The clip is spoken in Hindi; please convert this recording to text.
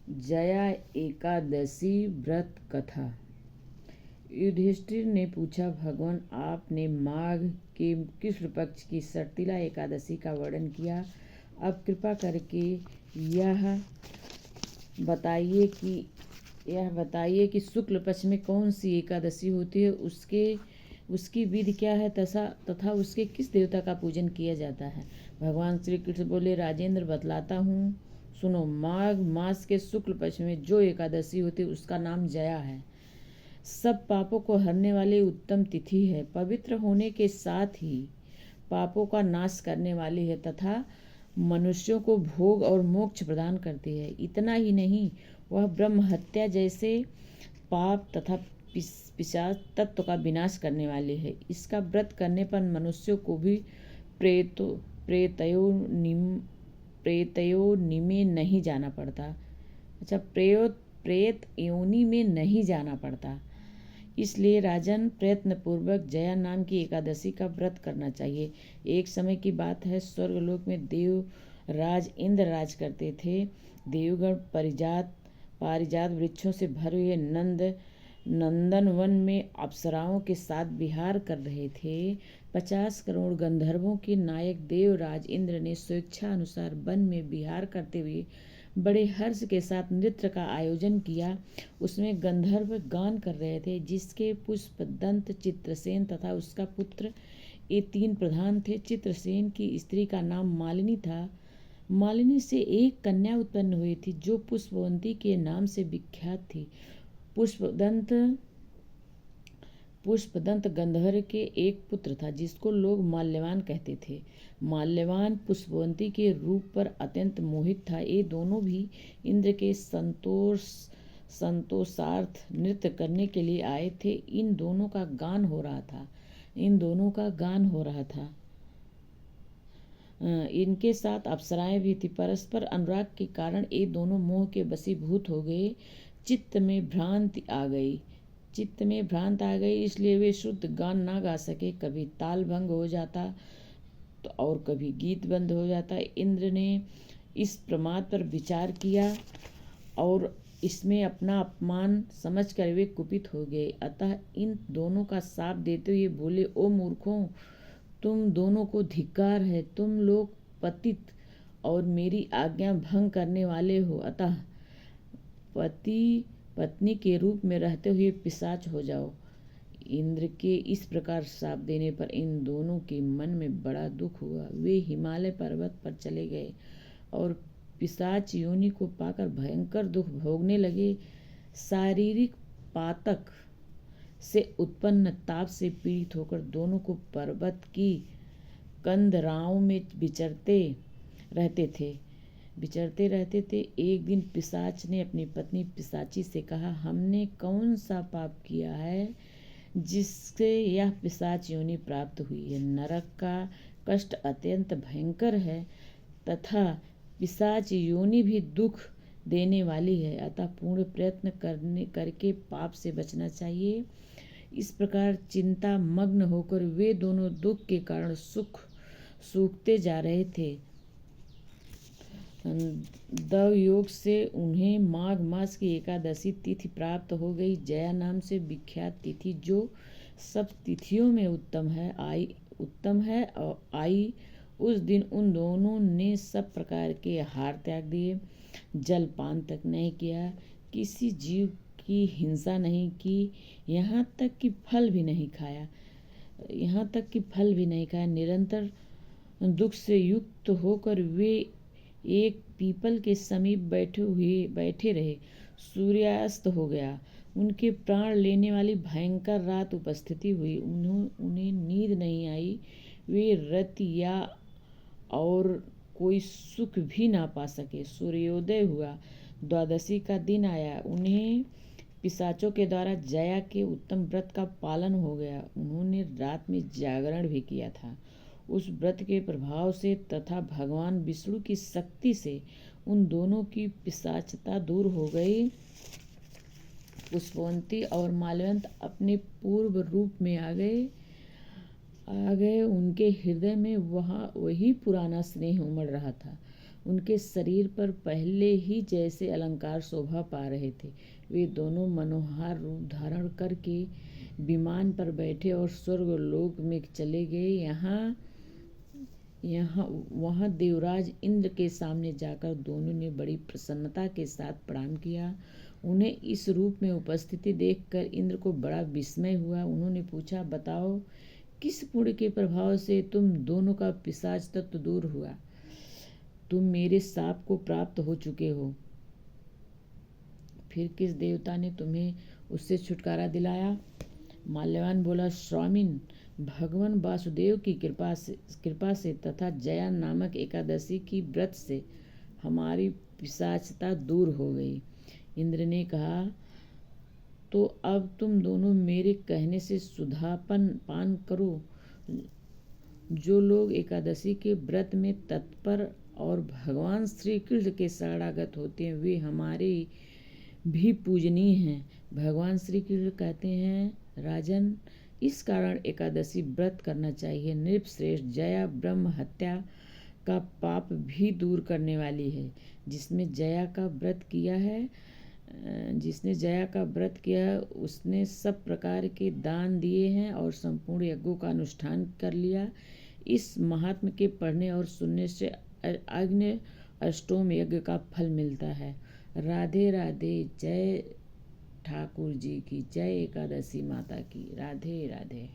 जया एकादशी व्रत कथा। युधिष्ठिर ने पूछा, भगवान आपने माघ के कृष्ण पक्ष की सर्तिला एकादशी का वर्णन किया। अब कृपा करके यह बताइए कि शुक्ल पक्ष में कौन सी एकादशी होती है, उसकी विधि क्या है तथा उसके किस देवता का पूजन किया जाता है। भगवान श्री कृष्ण बोले, राजेंद्र बतलाता हूँ, सुनो। माघ मास के शुक्ल पक्ष में जो एकादशी होती है उसका नाम जया है। सब पापों को हरने वाली उत्तम तिथि है। पवित्र होने के साथ ही पापों का नाश करने वाली है तथा मनुष्यों को भोग और मोक्ष प्रदान करती है। इतना ही नहीं, वह ब्रह्म हत्या जैसे पाप तथा पिशाच तत्व का विनाश करने वाली है। इसका व्रत करने पर मनुष्यों को भी प्रेतयोनि में नहीं जाना पड़ता। प्रेत योनि में नहीं जाना पड़ता। इसलिए राजन, प्रयत्न पूर्वक जया नाम की एकादशी का व्रत करना चाहिए। एक समय की बात है, स्वर्गलोक में देवराज इंद्र राज करते थे। देवगण पारिजात वृक्षों से भरे हुए नंदनवन में अप्सराओं के साथ विहार कर रहे थे। 50 करोड़ गंधर्वों के नायक देवराज इंद्र ने स्वेच्छा अनुसार वन में विहार करते हुए बड़े हर्ष के साथ नृत्य का आयोजन किया। उसमें गंधर्व गान कर रहे थे, जिसके पुष्पदंत, चित्रसेन तथा उसका पुत्र, ये 3 प्रधान थे। चित्रसेन की स्त्री का नाम मालिनी था। मालिनी से एक कन्या उत्पन्न हुई थी जो पुष्पवंती के नाम से विख्यात थी। पुष्पदंत गंधर्व के एक पुत्र था जिसको लोग माल्यवान कहते थे। माल्यवान पुष्पवंती के रूप पर अत्यंत मोहित था। ये दोनों भी इंद्र के संतोषार्थ नृत्य करने के लिए आए थे। इन दोनों का गान हो रहा था। इनके साथ अप्सराएं भी थी। परस्पर अनुराग के कारण ये दोनों मोह के वशीभूत हो गए। चित्त में भ्रांत आ गई, इसलिए वे शुद्ध गान ना गा सके। कभी ताल भंग हो जाता तो और कभी गीत बंद हो जाता। इंद्र ने इस प्रमाद पर विचार किया और इसमें अपना अपमान समझकर वे कुपित हो गए। अतः इन दोनों का शाप देते हुए बोले, ओ मूर्खों, तुम दोनों को धिक्कार है। तुम लोग पतित और मेरी आज्ञा भंग करने वाले हो। अतः पति पत्नी के रूप में रहते हुए पिशाच हो जाओ। इंद्र के इस प्रकार शाप देने पर इन दोनों के मन में बड़ा दुख हुआ। वे हिमालय पर्वत पर चले गए और पिशाच योनि को पाकर भयंकर दुख भोगने लगे। शारीरिक पातक से उत्पन्न ताप से पीड़ित होकर दोनों को पर्वत की कंदराओं में विचरते रहते थे। एक दिन पिशाच ने अपनी पत्नी पिशाची से कहा, हमने कौन सा पाप किया है जिससे यह पिशाच योनि प्राप्त हुई है। नरक का कष्ट अत्यंत भयंकर है तथा पिशाच योनि भी दुख देने वाली है। अतः पूर्ण प्रयत्न करके पाप से बचना चाहिए। इस प्रकार चिंता मग्न होकर वे दोनों दुख के कारण सूखते जा रहे थे। दव योग से उन्हें माघ मास की एकादशी तिथि प्राप्त हो गई। जया नाम से विख्यात तिथि, जो सब तिथियों में उत्तम है और आई। उस दिन उन दोनों ने सब प्रकार के आहार त्याग दिए, जलपान तक नहीं किया, किसी जीव की हिंसा नहीं की, यहाँ तक कि फल भी नहीं खाया। निरंतर दुख से युक्त होकर वे एक पीपल के समीप बैठे रहे। सूर्यास्त हो गया। उनके प्राण लेने वाली भयंकर रात उपस्थिति हुई। उन्हें नींद नहीं आई। वे रतिया और कोई सुख भी ना पा सके। सूर्योदय हुआ, द्वादशी का दिन आया। उन्हें पिशाचों के द्वारा जया के उत्तम व्रत का पालन हो गया। उन्होंने रात में जागरण भी किया था। उस व्रत के प्रभाव से तथा भगवान विष्णु की शक्ति से उन दोनों की पिशाचता दूर हो गई। पुष्पवंती और माल्यवंत अपने पूर्व रूप में आ गए। उनके हृदय में वही पुराना स्नेह उमड़ रहा था। उनके शरीर पर पहले ही जैसे अलंकार शोभा पा रहे थे। वे दोनों मनोहर रूप धारण करके विमान पर बैठे और स्वर्गलोक में चले गए। वहाँ देवराज इंद्र के सामने जाकर दोनों ने बड़ी प्रसन्नता के साथ प्रणाम किया। उन्हें इस रूप में उपस्थिति देखकर इंद्र को बड़ा विस्मय हुआ। उन्होंने पूछा, बताओ किस पुण्य के प्रभाव से तुम दोनों का पिशाच तत्व दूर हुआ? तुम मेरे शाप को प्राप्त हो चुके हो, फिर किस देवता ने तुम्हें उससे छुटकारा दिलाया? माल्यवान बोला, स्वामिन, भगवान वासुदेव की कृपा से तथा जया नामक एकादशी की व्रत से हमारी पिशाचता दूर हो गई। इंद्र ने कहा, तो अब तुम दोनों मेरे कहने से सुधापान पान करो। जो लोग एकादशी के व्रत में तत्पर और भगवान श्री कृष्ण के शरणागत होते हैं वे हमारे भी पूजनीय हैं। भगवान श्री कृष्ण कहते हैं, राजन, इस कारण एकादशी व्रत करना चाहिए। नृपश्रेष्ठ, जया ब्रह्म हत्या का पाप भी दूर करने वाली है। जिसने जया का व्रत किया उसने सब प्रकार के दान दिए हैं और संपूर्ण यज्ञों का अनुष्ठान कर लिया। इस महात्म्य के पढ़ने और सुनने से अग्नि अष्टोम यज्ञ का फल मिलता है। राधे राधे। जय ठाकुर जी की जय। एकादशी माता की। राधे राधे।